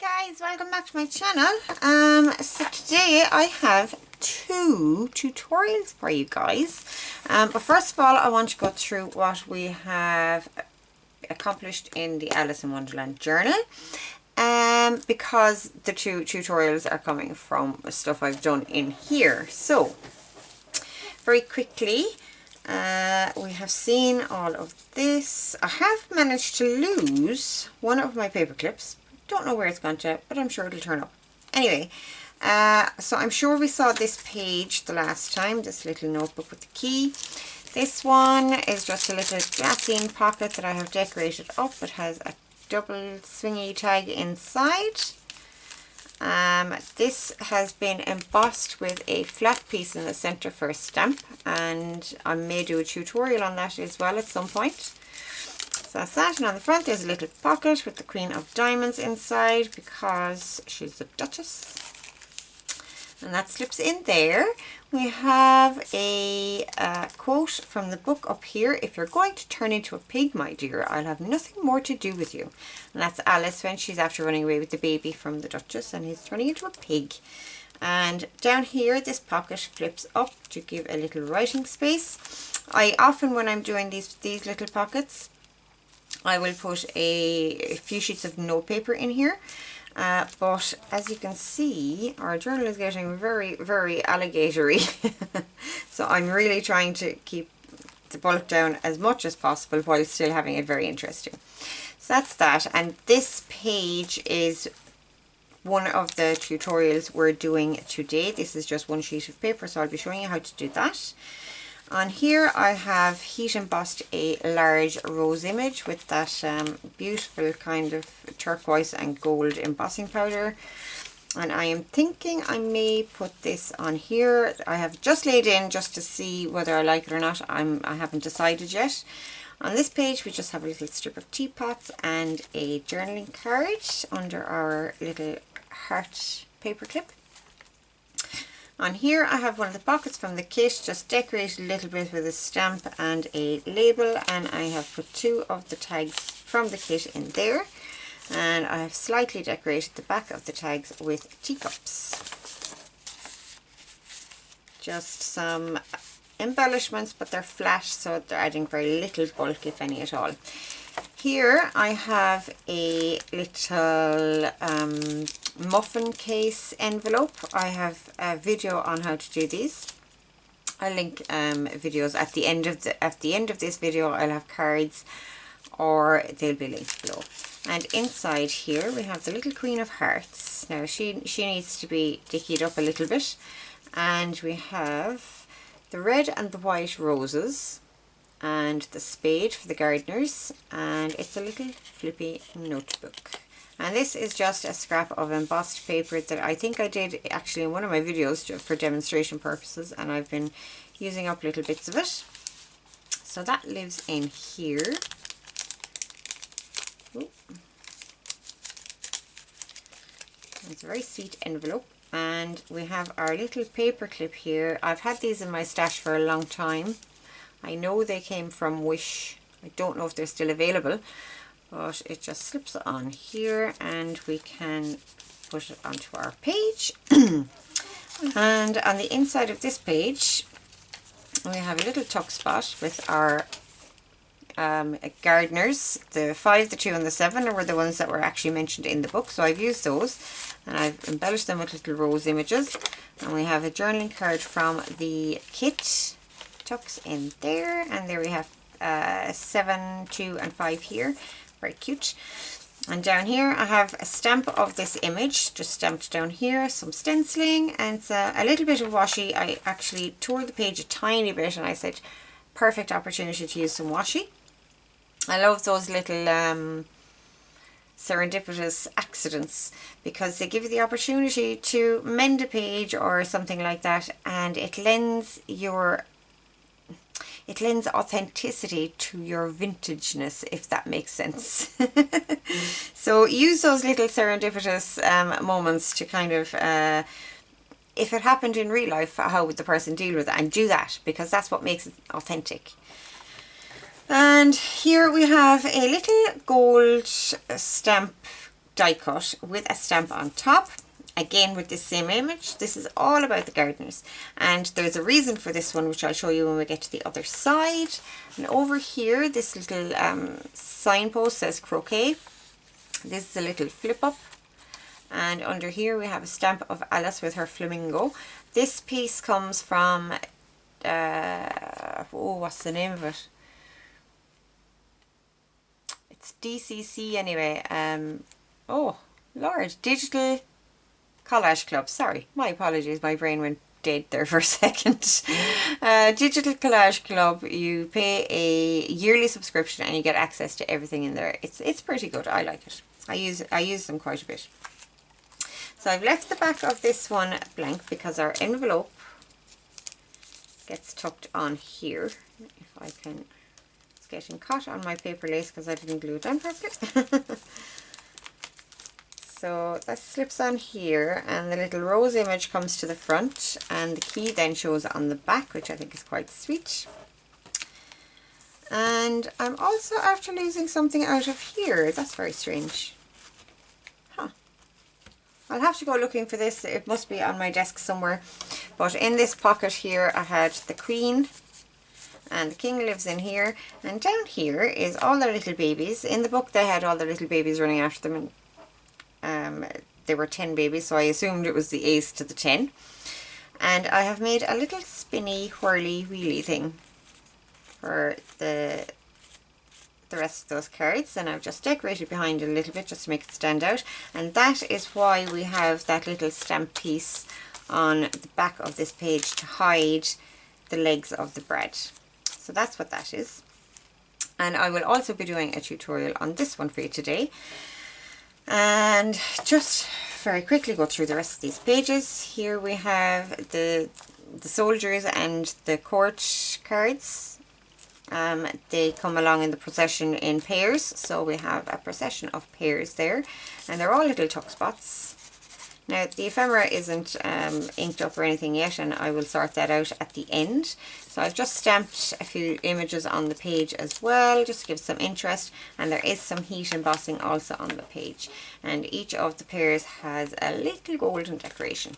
Guys, welcome back to my channel. So today I have two tutorials for you guys. But first of all, I want to go through what we have accomplished in the Alice in Wonderland journal. Because the two tutorials are coming from stuff I've done in here. So, very quickly, we have seen all of this. I have managed to lose one of my paper clips. Don't know where it's gone to, but I'm sure it'll turn up. Anyway, so I'm sure we saw this page the last time, this little notebook with the key. This one is just a little glassine pocket that I have decorated up. It has a double swingy tag inside. This has been embossed with a flat piece in the center for a stamp, and I may do a tutorial on that as well at some point. So that's that, and on the front there's a little pocket with the Queen of Diamonds inside because she's the Duchess. And that slips in there. We have a quote from the book up here. If you're going to turn into a pig, my dear, I'll have nothing more to do with you. And that's Alice when she's after running away with the baby from the Duchess and he's turning into a pig. And down here, this pocket flips up to give a little writing space. I often, when I'm doing these little pockets, I will put a few sheets of notepaper in here. But as you can see, our journal is getting very, very alligatory. So I'm really trying to keep the bulk down as much as possible while still having it very interesting. So that's that. And this page is one of the tutorials we're doing today. This is just one sheet of paper, so I'll be showing you how to do that. On here I have heat embossed a large rose image with that beautiful kind of turquoise and gold embossing powder. And I am thinking I may put this on here. I have just laid in just to see whether I like it or not. I haven't decided yet. On this page we just have a little strip of teapots and a journaling card under our little heart paper clip. On here I have one of the pockets from the kit, just decorated a little bit with a stamp and a label, and I have put two of the tags from the kit in there, and I have slightly decorated the back of the tags with teacups. Just some embellishments, but they're flat, so they're adding very little bulk, if any at all. Here I have a little muffin case envelope. I have a video on how to do these. I'll link videos at the end of this video. I'll have cards, or they'll be linked below. And inside here we have the little Queen of Hearts. Now she needs to be dickied up a little bit, and we have the red and the white roses, and the spade for the gardeners, and it's a little flippy notebook. And this is just a scrap of embossed paper that I think I did actually in one of my videos for demonstration purposes, and I've been using up little bits of it. So that lives in here. Ooh. It's a very sweet envelope. And we have our little paper clip here. I've had these in my stash for a long time. I know they came from Wish. I don't know if they're still available, but it just slips on here and we can put it onto our page. And on the inside of this page we have a little tuck spot with our gardeners. The 5, the 2 and the 7 were the ones that were actually mentioned in the book, so I've used those and I've embellished them with little rose images. And we have a journaling card from the kit, tucks in there, and there we have 7, 2 and 5 here. Very cute. And down here I have a stamp of this image just stamped down here, some stenciling, and a little bit of washi. I actually tore the page a tiny bit and I said perfect opportunity to use some washi. I love those little serendipitous accidents because they give you the opportunity to mend a page or something like that, and it lends authenticity to your vintageness, if that makes sense. So use those little serendipitous moments to kind of, if it happened in real life, how would the person deal with it, and do that, because that's what makes it authentic. And here we have a little gold stamp die cut with a stamp on top. Again with this same image. This is all about the gardeners, and there's a reason for this one which I'll show you when we get to the other side. And over here this little signpost says croquet. This is a little flip up, and under here we have a stamp of Alice with her flamingo. This piece comes from what's the name of it? It's DCC anyway. Oh Lord, Digital Collage Club. Sorry, my apologies, my brain went dead there for a second. Digital Collage Club. You pay a yearly subscription and you get access to everything in there. It's pretty good. I like it. I use them quite a bit. So I've left the back of this one blank because our envelope gets tucked on here. If I can, it's getting caught on my paper lace because I didn't glue it down properly. So that slips on here, and the little rose image comes to the front, and the key then shows on the back, which I think is quite sweet. And I'm also after losing something out of here. That's very strange. Huh. I'll have to go looking for this. It must be on my desk somewhere. But in this pocket here I had the Queen, and the King lives in here, and down here is all their little babies. In the book they had all their little babies running after them, and there were 10 babies, so I assumed it was the ace to the 10. And I have made a little spinny whirly wheelie thing for the rest of those cards, and I've just decorated behind it a little bit just to make it stand out. And that is why we have that little stamp piece on the back of this page to hide the legs of the bread. So that's what that is. And I will also be doing a tutorial on this one for you today. And just very quickly go through the rest of these pages. Here we have the soldiers and the court cards. They come along in the procession in pairs, so we have a procession of pairs there, and they're all little tuck spots. Now the ephemera isn't inked up or anything yet, and I will sort that out at the end. So I've just stamped a few images on the page as well, just to give some interest, and there is some heat embossing also on the page. And each of the pairs has a little golden decoration.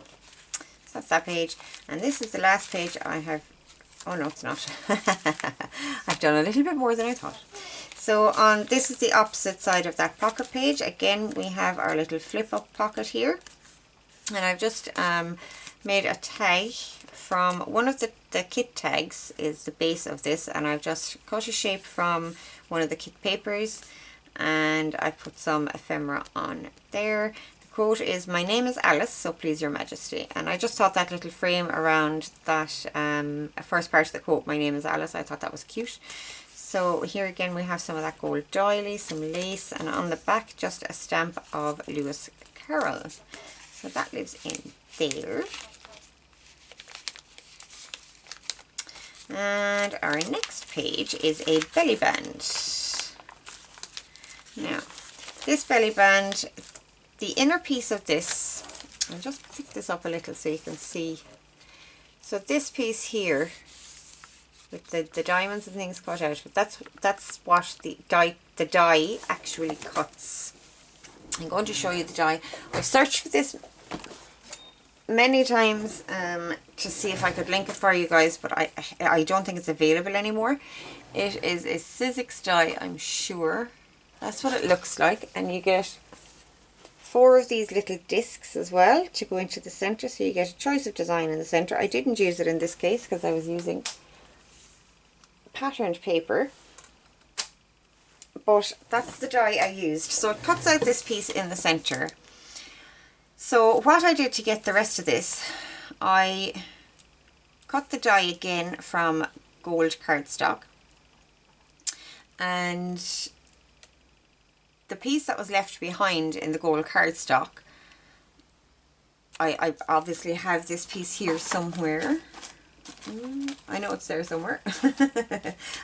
So that's that page, and this is the last page I have. Oh no, it's not. I've done a little bit more than I thought. So this is the opposite side of that pocket page. Again, we have our little flip up pocket here. And I've just made a tag from one of the kit tags is the base of this, and I've just cut a shape from one of the kit papers, and I put some ephemera on there. The quote is, "My name is Alice, so please your majesty." And I just thought that little frame around that first part of the quote, "My name is Alice," I thought that was cute. So here again we have some of that gold doily, some lace, and on the back just a stamp of Lewis Carroll. So that lives in there. And our next page is a belly band. Now, this belly band, the inner piece of this, I'll just pick this up a little so you can see. So this piece here, with the diamonds and things cut out, that's what the die actually cuts. I'm going to show you the die. I've searched for this many times to see if I could link it for you guys, but I don't think it's available anymore. It is a Sizzix die, I'm sure. That's what it looks like, and you get 4 of these little discs as well to go into the center, so you get a choice of design in the center. I didn't use it in this case because I was using patterned paper, but that's the die I used. So it cuts out this piece in the center. So what I did to get the rest of this, I cut the die again from gold cardstock, and the piece that was left behind in the gold cardstock, I obviously have this piece here somewhere. I know it's there somewhere.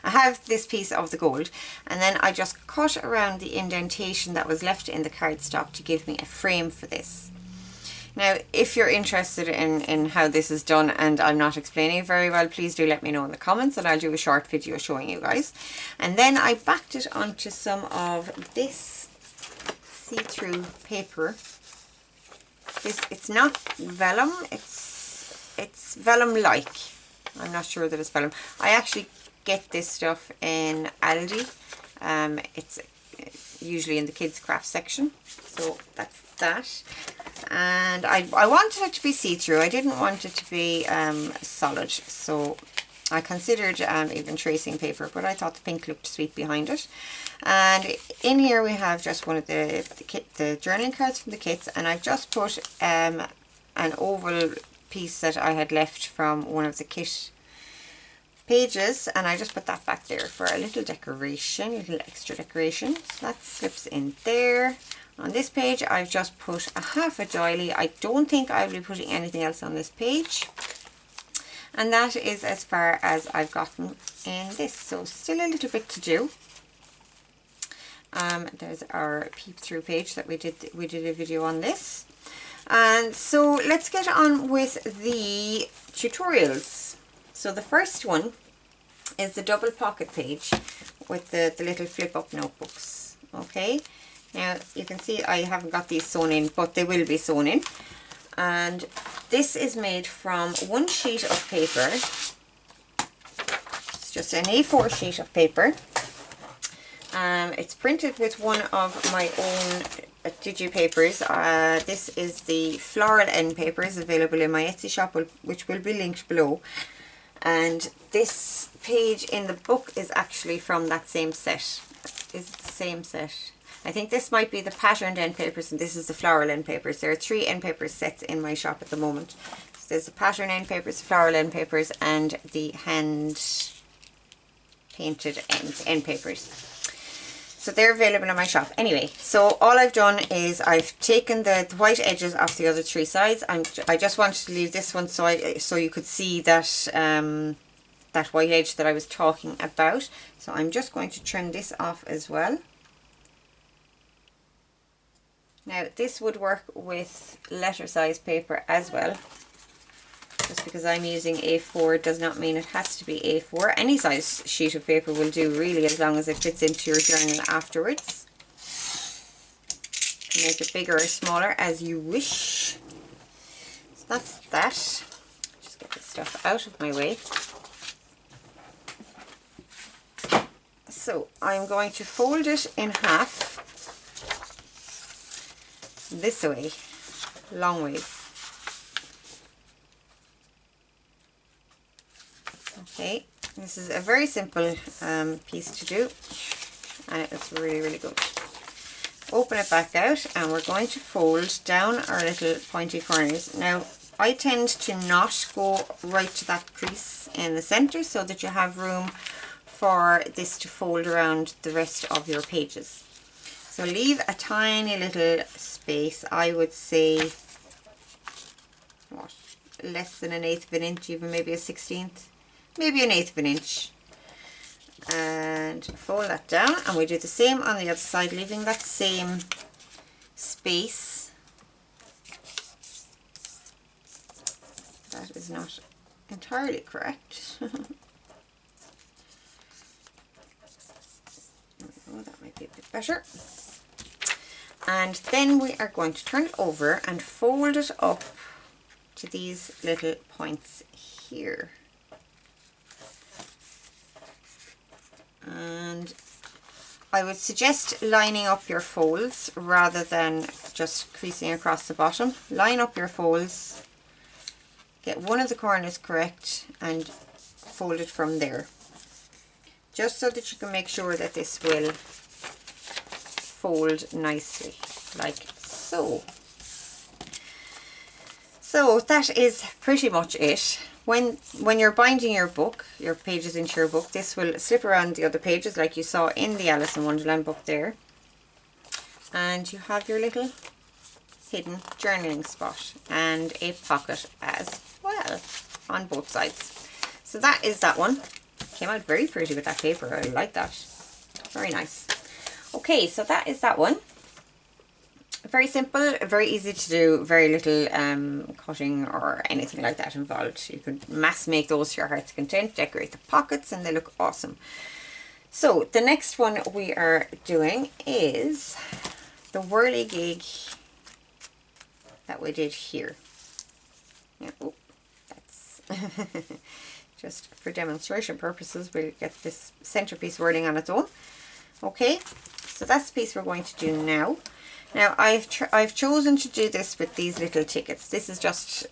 I have this piece of the gold, and then I just cut around the indentation that was left in the cardstock to give me a frame for this. Now, if you're interested in how this is done and I'm not explaining it very well, please do let me know in the comments, and I'll do a short video showing you guys. And then I backed it onto some of this see-through paper. It's not vellum, it's vellum-like. I'm not sure that it's vellum. I actually get this stuff in Aldi. It's usually in the kids craft section. So that's that. And I wanted it to be see-through. I didn't want it to be solid. So I considered even tracing paper, but I thought the pink looked sweet behind it. And in here we have just one of the journaling cards from the kits, and I've just put an oval piece that I had left from one of the kit pages, and I just put that back there for a little decoration, little extra decoration. So that slips in there. On this page I've just put a half a doily. I don't think I'll be putting anything else on this page. And that is as far as I've gotten in this. So still a little bit to do. There's our peep through page that we did a video on this. And so let's get on with the tutorials. So the first one is the double pocket page with the little flip up notebooks. Okay, now you can see I haven't got these sewn in, but they will be sewn in. And this is made from one sheet of paper. It's just an A4 sheet of paper. It's printed with one of my own digipapers. This is the floral end papers available in my Etsy shop, which will be linked below. And this page in the book is actually from that same set. Is it the same set? I think this might be the patterned end papers and this is the floral end papers. There are 3 end paper sets in my shop at the moment. So there's the pattern end papers, floral end papers, and the hand painted end papers. So they're available in my shop. Anyway, so all I've done is I've taken the white edges off the other 3 sides. I just wanted to leave this one so you could see that that white edge that I was talking about. So I'm just going to trim this off as well. Now this would work with letter size paper as well. Just because I'm using A4 does not mean it has to be A4. Any size sheet of paper will do really, as long as it fits into your journal afterwards. You can make it bigger or smaller as you wish. So that's that. Just get this stuff out of my way. So I'm going to fold it in half this way, long way. Okay, this is a very simple piece to do, and it's really, really good. Open it back out, and we're going to fold down our little pointy corners. Now, I tend to not go right to that crease in the center so that you have room for this to fold around the rest of your pages. So leave a tiny little space, I would say, what, less than 1/8 of an inch, even maybe a 1/16, maybe 1/8 of an inch. And fold that down, and we do the same on the other side, leaving that same space. That is not entirely correct. Oh, that might be a bit better. And then we are going to turn it over and fold it up to these little points here. And I would suggest lining up your folds rather than just creasing across the bottom. Line up your folds, get one of the corners correct, and fold it from there. Just so that you can make sure that this will fold nicely, like so. So that is pretty much it. When you're binding your book, your pages into your book, this will slip around the other pages like you saw in the Alice in Wonderland book there. And you have your little hidden journaling spot and a pocket as well on both sides. So that is that one. Came out very pretty with that paper. I like that. Very nice. Okay, so that is that one. Very simple, very easy to do, very little cutting or anything like that involved. You could mass make those to your heart's content, decorate the pockets, and they look awesome. So the next one we are doing is the whirligig that we did here. Yeah, oh, that's just for demonstration purposes, we'll get this centerpiece wording on its own. Okay, so that's the piece we're going to do now. Now I've chosen to do this with these little tickets. This is just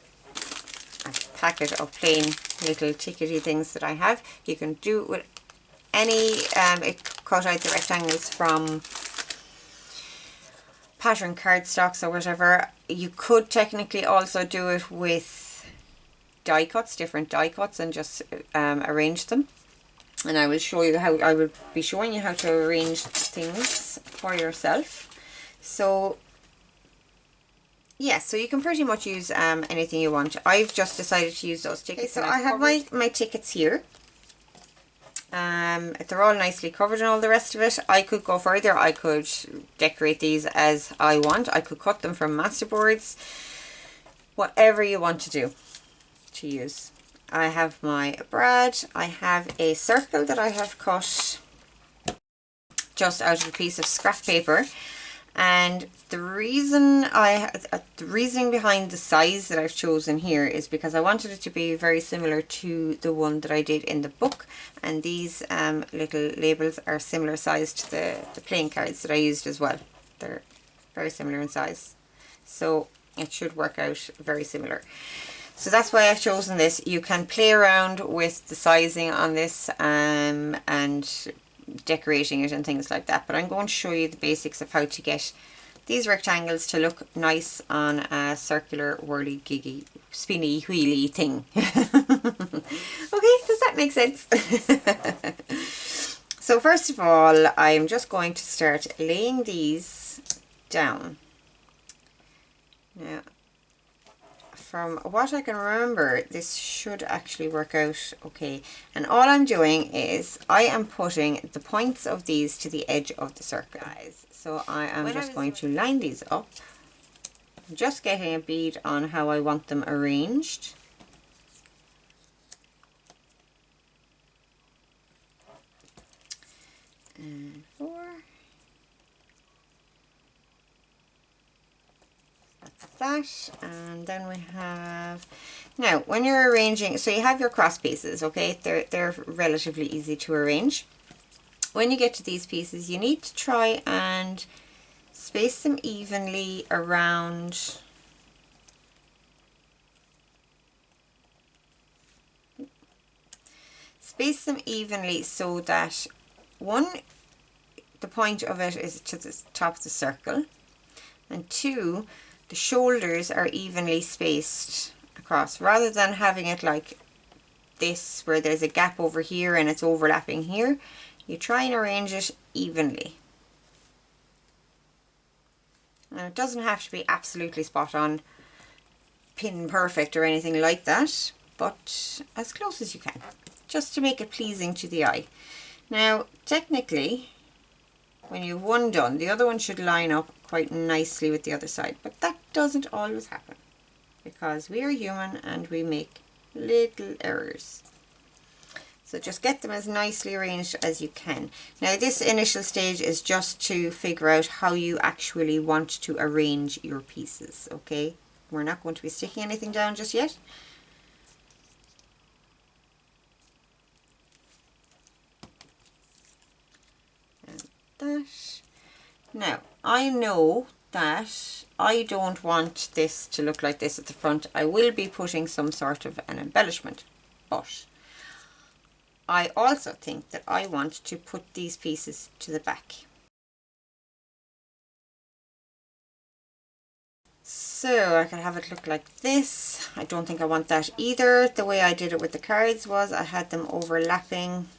a packet of plain little tickety things that I have. You can do it with any, cut out the rectangles from pattern cardstocks or whatever. You could technically also do it with die cuts, different die cuts, and just arrange them. And I will show you how, I will be showing you how to arrange things for yourself. So yeah, so you can pretty much use anything you want. I've just decided to use those tickets. Okay, so I have my tickets here. They're all nicely covered and all the rest of it. I could go further. I could decorate these as I want. I could cut them from masterboards. Whatever you want to do, to use. I have my brad. I have a circle that I have cut just out of a piece of scrap paper. And the reasoning behind the size that I've chosen here is because I wanted it to be very similar to the one that I did in the book, and these little labels are similar size to the playing cards that I used as well. They're very similar in size, so it should work out very similar. So that's why I've chosen this. You can play around with the sizing on this and decorating it and things like that, but I'm going to show you the basics of how to get these rectangles to look nice on a circular whirly giggy spinny wheelie thing. Okay, does that make sense? So first of all, I'm just going to start laying these down. Now, from what I can remember, this should actually work out okay. And all I'm doing is I am putting the points of these to the edge of the circle, guys. So I am just going to line these up. I'm just getting a bead on how I want them arranged. And 4. That, and then we have, now when you're arranging, so you have your cross pieces, okay, they're relatively easy to arrange. When you get to these pieces, you need to try and space them evenly around so that the point of it is to the top of the circle, and 2, the shoulders are evenly spaced across, rather than having it like this where there's a gap over here and it's overlapping here. You try and arrange it evenly. And it doesn't have to be absolutely spot on, pin perfect or anything like that, but as close as you can, just to make it pleasing to the eye. Now technically, when you've one done, the other one should line up quite nicely with the other side, but that doesn't always happen because we are human and we make little errors. So just get them as nicely arranged as you can. Now this initial stage is just to figure out how you actually want to arrange your pieces, okay? We're not going to be sticking anything down just yet. That. Now I know that I don't want this to look like this at the front. I will be putting some sort of an embellishment, but I also think that I want to put these pieces to the back. So I can have it look like this. I don't think I want that either. The way I did it with the cards was I had them overlapping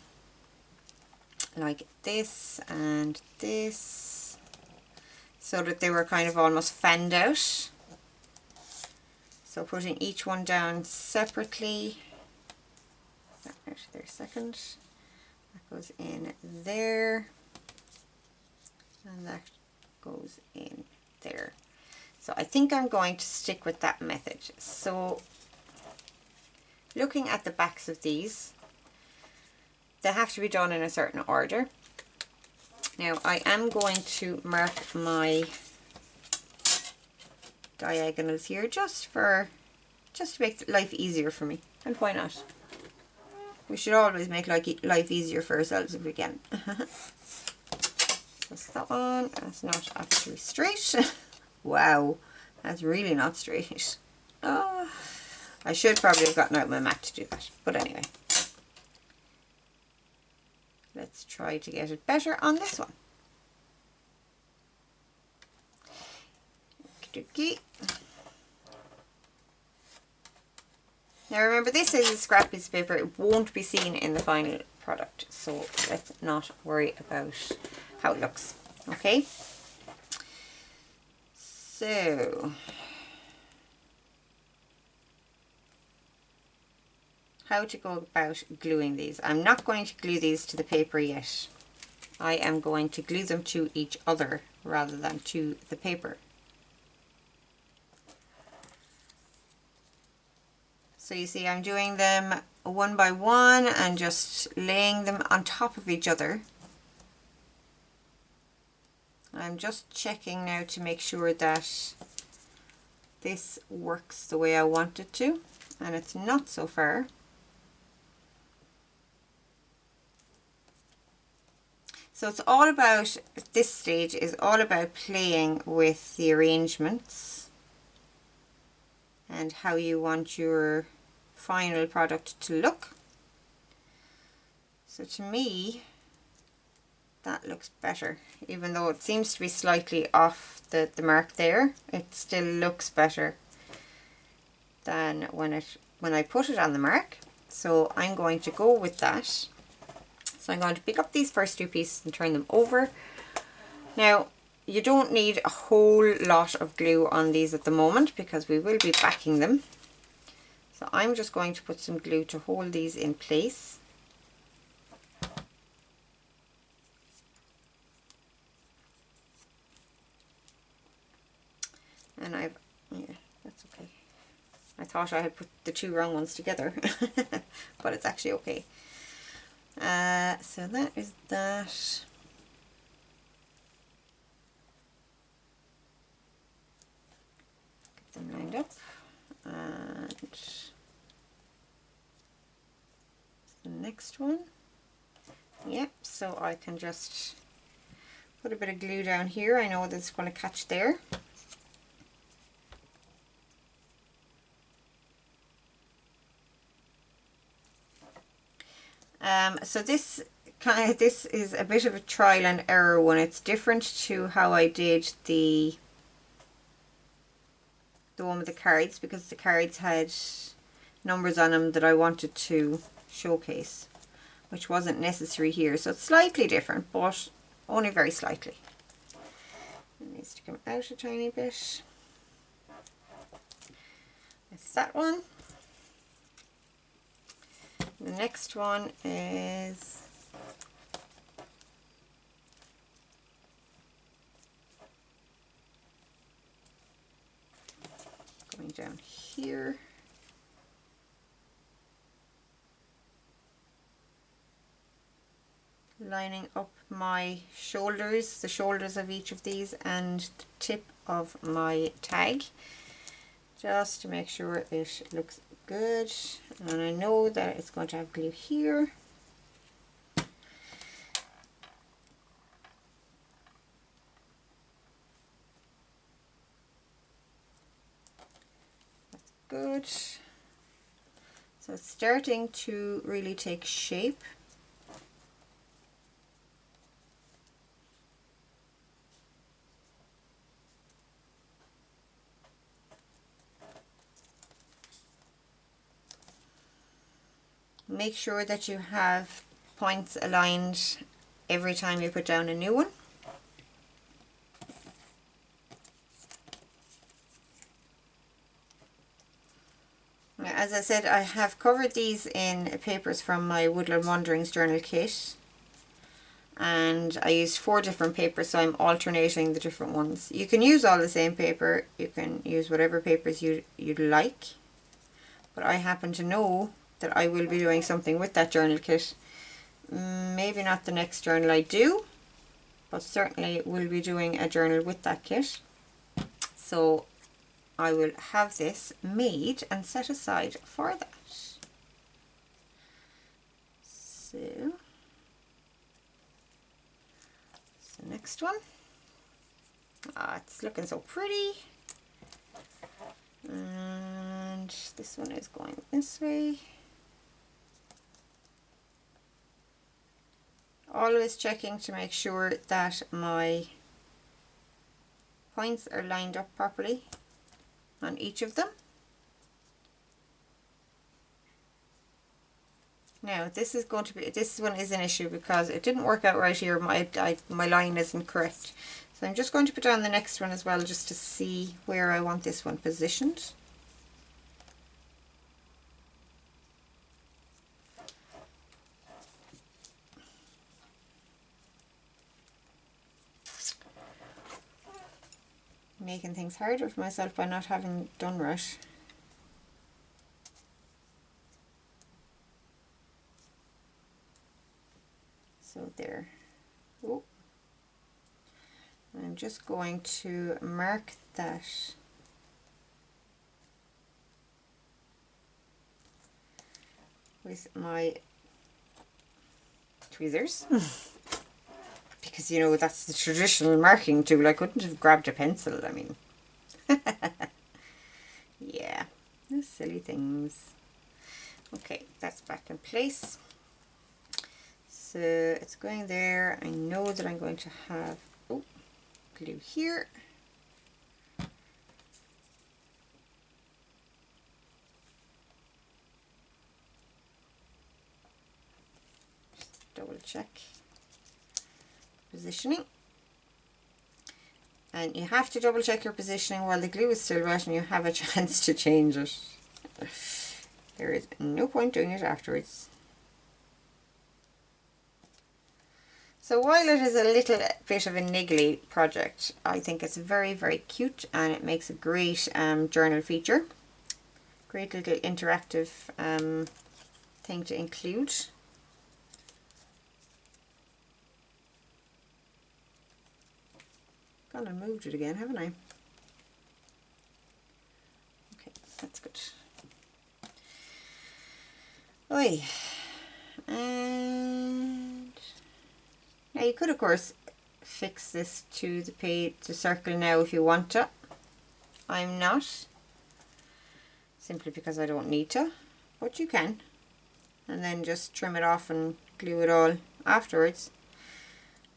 like this and this, so that they were kind of almost fanned out. So putting each one down separately. That out there second. That goes in there. And that goes in there. So I think I'm going to stick with that method. So looking at the backs of these, they have to be done in a certain order. Now I am going to mark my diagonals here just to make life easier for me. And why not? We should always make life easier for ourselves if we can. That's that one. That's not actually straight. Wow, that's really not straight. Oh, I should probably have gotten out my mat to do that. But anyway, let's try to get it better on this one. Now remember, this is a scrap piece of paper. It won't be seen in the final product, so let's not worry about how it looks. Okay, so how to go about gluing these. I'm not going to glue these to the paper yet. I am going to glue them to each other rather than to the paper. So you see, I'm doing them one by one and just laying them on top of each other. I'm just checking now to make sure that this works the way I want it to, and it's not so far. So it's all about, at this stage, is all about playing with the arrangements and how you want your final product to look. So to me, that looks better. Even though it seems to be slightly off the mark there, it still looks better than when I put it on the mark. So I'm going to go with that. So I'm going to pick up these first two pieces and turn them over. Now, you don't need a whole lot of glue on these at the moment because we will be backing them. So I'm just going to put some glue to hold these in place. And yeah, that's okay. I thought I had put the two wrong ones together, but it's actually okay. So that is that. Get them lined up. And the next one. Yep, so I can just put a bit of glue down here. I know that it's going to catch there. So this is a bit of a trial and error one. It's different to how I did the one with the cards, because the cards had numbers on them that I wanted to showcase, which wasn't necessary here. So it's slightly different, but only very slightly. It needs to come out a tiny bit. It's that one. The next one is going down here. Lining up my shoulders, the shoulders of each of these, and the tip of my tag, just to make sure it looks good. And I know that it's going to have glue here. That's good. So it's starting to really take shape. Make sure that you have points aligned every time you put down a new one. Now, as I said, I have covered these in papers from my Woodland Wanderings journal kit, and I used 4 different papers, so I'm alternating the different ones. You can use all the same paper, you can use whatever papers you'd like, but I happen to know that I will be doing something with that journal kit. Maybe not the next journal I do, but certainly will be doing a journal with that kit. So I will have this made and set aside for that. So, the next one. It's looking so pretty. And this one is going this way. Always checking to make sure that my points are lined up properly on each of them. Now this one is an issue because it didn't work out right here. My line isn't correct. So I'm just going to put on the next one as well, just to see where I want this one positioned. Making things harder for myself by not having done right. So there. Oh. I'm just going to mark that with my tweezers. Because, you know, that's the traditional marking tool. I couldn't have grabbed a pencil, I mean. Yeah, those silly things. Okay, that's back in place. So it's going there. I know that I'm going to have glue here. Just double check positioning. And you have to double check your positioning while the glue is still wet and you have a chance to change it. There is no point doing it afterwards. So while it is a little bit of a niggly project, I think it's very, very cute and it makes a great journal feature. Great little interactive thing to include. Gone and moved it again, haven't I? Okay, that's good. Oi. And now you could of course fix this to the page, to circle now if you want to. I'm not, simply because I don't need to, but you can. And then just trim it off and glue it all afterwards.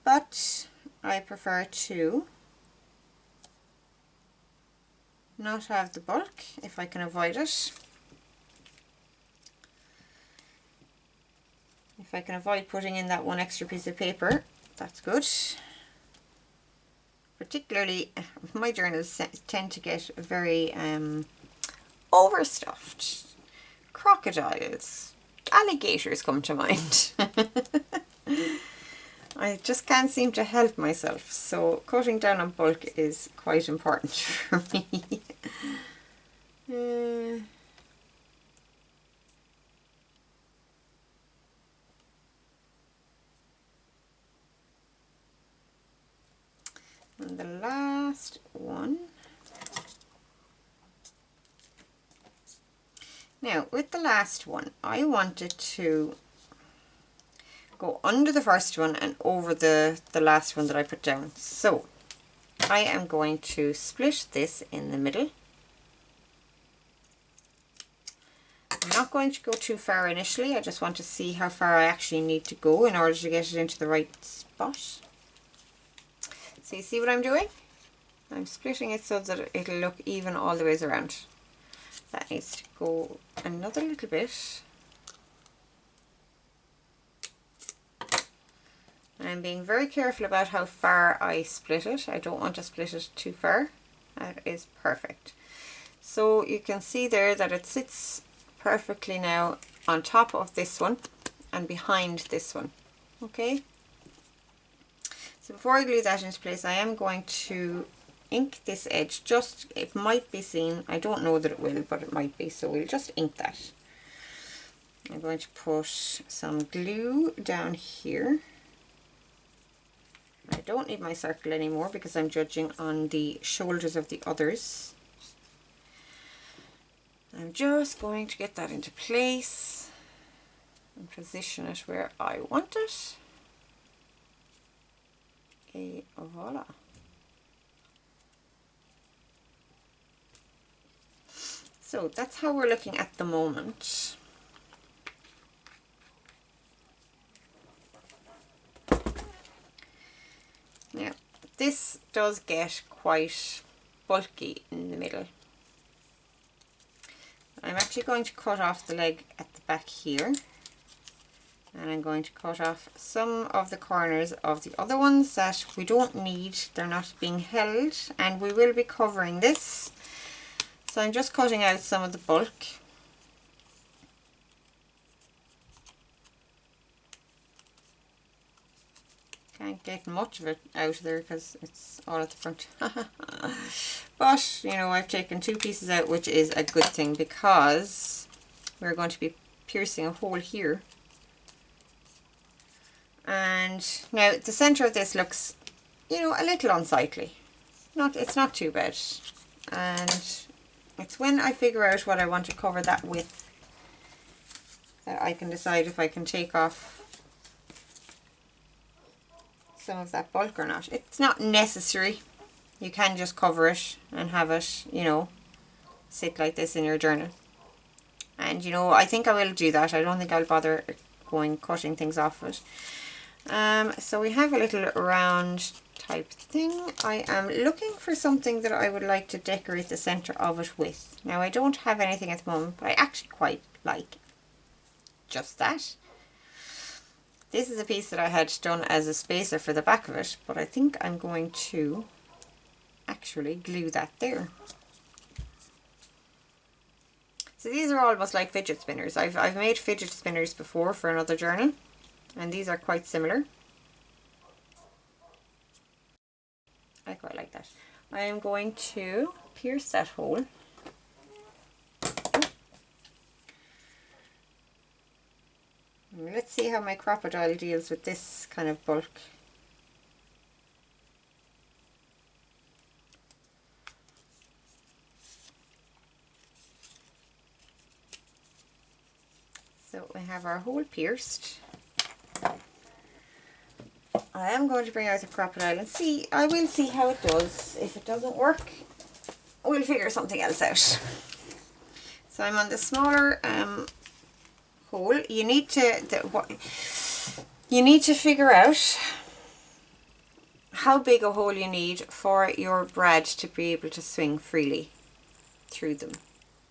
But I prefer to not have the bulk if I can avoid it. If I can avoid putting in that one extra piece of paper, that's good. Particularly, my journals tend to get very overstuffed. Crocodiles, alligators come to mind. I just can't seem to help myself, so cutting down on bulk is quite important for me. And the last one. Now, with the last one, I wanted to go under the first one and over the last one that I put down. So, I am going to split this in the middle. I'm not going to go too far initially. I just want to see how far I actually need to go in order to get it into the right spot. So you see what I'm doing? I'm splitting it so that it'll look even all the ways around. That needs to go another little bit. And I'm being very careful about how far I split it. I don't want to split it too far. That is perfect. So you can see there that it sits perfectly now on top of this one and behind this one. Okay? So before I glue that into place, I am going to ink this edge. Just, it might be seen, I don't know that it will, but it might be, so we'll just ink that. I'm going to put some glue down here. I don't need my circle anymore because I'm judging on the shoulders of the others. I'm just going to get that into place and position it where I want it. Et voila. So that's how we're looking at the moment. Now, this does get quite bulky in the middle. I'm actually going to cut off the leg at the back here. And I'm going to cut off some of the corners of the other ones that we don't need. They're not being held, and we will be covering this. So I'm just cutting out some of the bulk. Can't get much of it out of there because it's all at the front. But, you know, I've taken 2 pieces out, which is a good thing because we're going to be piercing a hole here. And now the center of this looks, you know, a little unsightly. It's not too bad. And it's when I figure out what I want to cover that with that I can decide if I can take off some of that bulk or not. It's not necessary. You can just cover it and have it, you know, sit like this in your journal. And, you know, I think I will do that. I don't think I'll bother cutting things off it. So we have a little round type thing. I am looking for something that I would like to decorate the center of it with. Now, I don't have anything at the moment, but I actually quite like just that. This is a piece that I had done as a spacer for the back of it, but I think I'm going to actually glue that there. So these are almost like fidget spinners. I've made fidget spinners before for another journal, and these are quite similar. I quite like that. I am going to pierce that hole. Let's see how my crocodile deals with this kind of bulk. So we have our hole pierced. I am going to bring out the crocodile and see. I will see how it does. If it doesn't work, we'll figure something else out. So I'm on the smaller hole. You need to figure out how big a hole you need for your brad to be able to swing freely through them.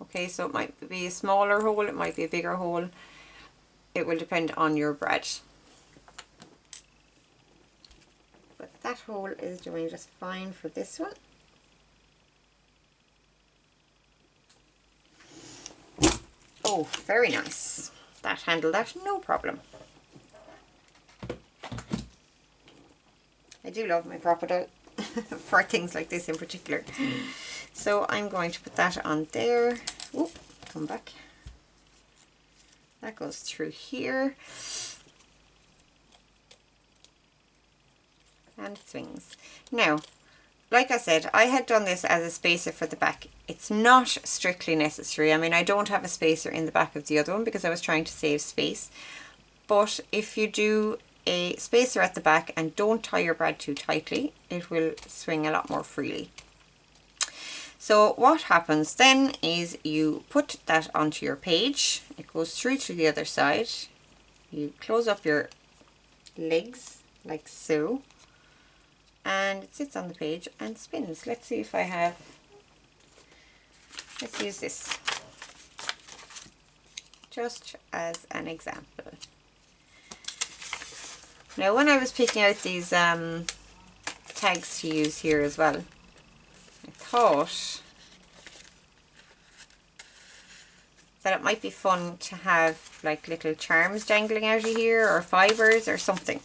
Okay, so it might be a smaller hole, it might be a bigger hole. It will depend on your brad. But that hole is doing just fine for this one. Oh, very nice. That handled that, no problem. I do love my crocodile for things like this in particular. So I'm going to put that on there. Oop, come back. That goes through here. And it swings. Now, like I said, I had done this as a spacer for the back. It's not strictly necessary. I mean, I don't have a spacer in the back of the other one because I was trying to save space. But if you do a spacer at the back and don't tie your brad too tightly, it will swing a lot more freely. So what happens then is you put that onto your page. It goes through to the other side. You close up your legs like so. And it sits on the page and spins. Let's see if I have, let's use this just as an example. Now when I was picking out these tags to use here as well, I thought that it might be fun to have like little charms dangling out of here or fibres or something.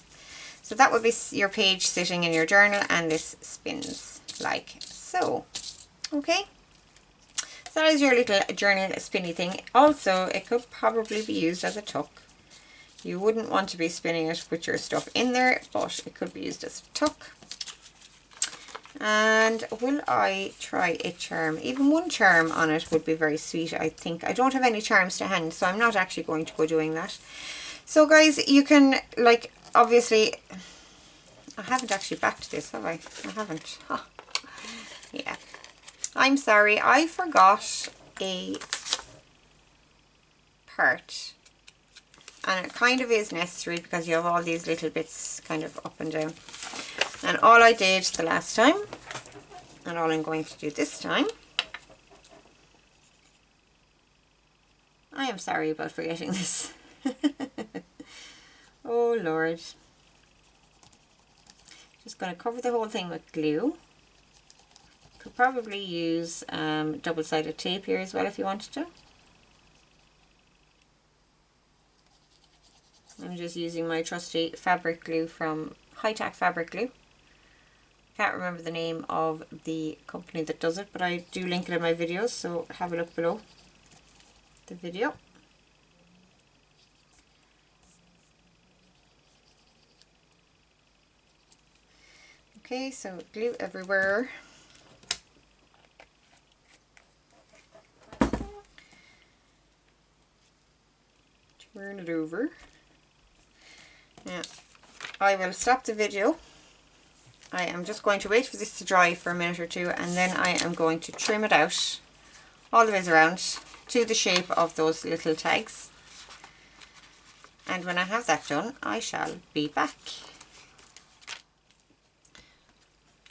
So that would be your page sitting in your journal and this spins like so. Okay. So that is your little journal spinny thing. Also, it could probably be used as a tuck. You wouldn't want to be spinning it with your stuff in there, but it could be used as a tuck. And will I try a charm? Even one charm on it would be very sweet, I think. I don't have any charms to hand, so I'm not actually going to go doing that. So guys, you can, like, obviously, I haven't actually backed this, have I? I haven't. Huh. Yeah. I'm sorry, I forgot a part. And it kind of is necessary because you have all these little bits kind of up and down. And all I did the last time, and all I'm going to do this time, I am sorry about forgetting this. Oh Lord. Just going to cover the whole thing with glue. Could probably use double-sided tape here as well if you wanted to. I'm just using my trusty fabric glue from High Tack Fabric Glue. Can't remember the name of the company that does it, but I do link it in my videos, so have a look below the video. Okay, so glue everywhere. Turn it over. Yeah, I will stop the video. I am just going to wait for this to dry for a minute or two, and then I am going to trim it out all the way around to the shape of those little tags. And when I have that done, I shall be back.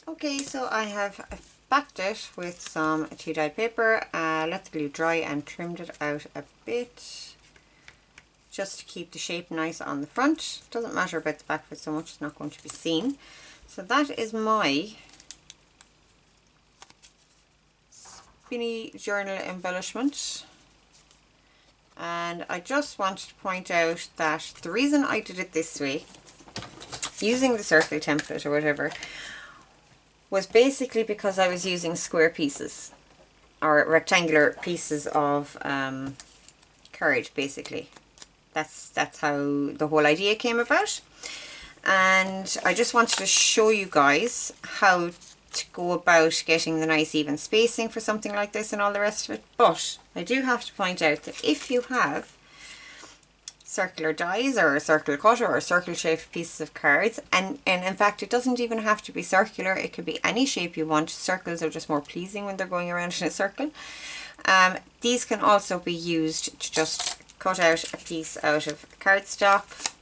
Okay, so I have backed it with some tea dyed paper, let the glue dry and trimmed it out a bit, just to keep the shape nice on the front. Doesn't matter about the back of it so much, it's not going to be seen. So that is my spinny journal embellishment. And I just wanted to point out that the reason I did it this way, using the circle template or whatever, was basically because I was using square pieces or rectangular pieces of card, basically. That's how the whole idea came about. And I just wanted to show you guys how to go about getting the nice even spacing for something like this and all the rest of it. But I do have to point out that if you have circular dies or a circle cutter or circle shaped pieces of cards, and in fact it doesn't even have to be circular, it could be any shape you want. Circles are just more pleasing when they're going around in a circle. These can also be used to just cut out a piece out of cardstock,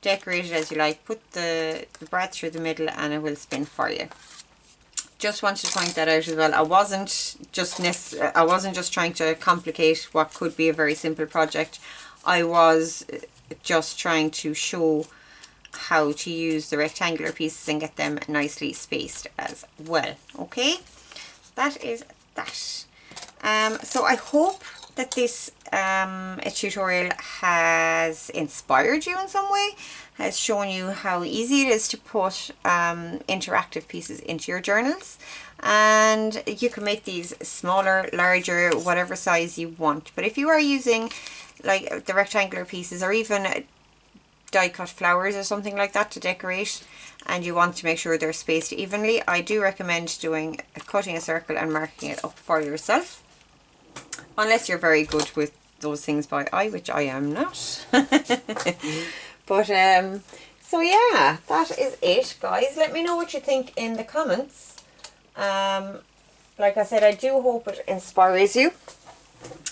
decorate it as you like, put the brad through the middle and it will spin for you. Just wanted to point that out as well. I wasn't just trying to complicate what could be a very simple project. I was just trying to show how to use the rectangular pieces and get them nicely spaced as well. Okay, that is that. So I hope that this tutorial has inspired you in some way, has shown you how easy it is to put interactive pieces into your journals. And you can make these smaller, larger, whatever size you want. But if you are using like the rectangular pieces or even die cut flowers or something like that to decorate, and you want to make sure they're spaced evenly, I do recommend cutting a circle and marking it up for yourself. Unless you're very good with those things by eye, which I am not. But so yeah, that is it, guys. Let me know what you think in the comments. Like I said, I do hope it inspires you,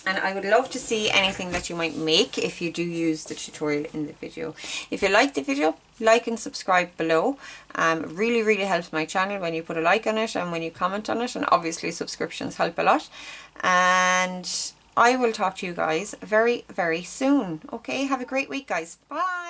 and I would love to see anything that you might make if you do use the tutorial in the video. If you like the video, like and subscribe below. Really helps my channel when you put a like on it and when you comment on it, and obviously subscriptions help a lot. And I will talk to you guys very soon. Okay, have a great week, guys. Bye.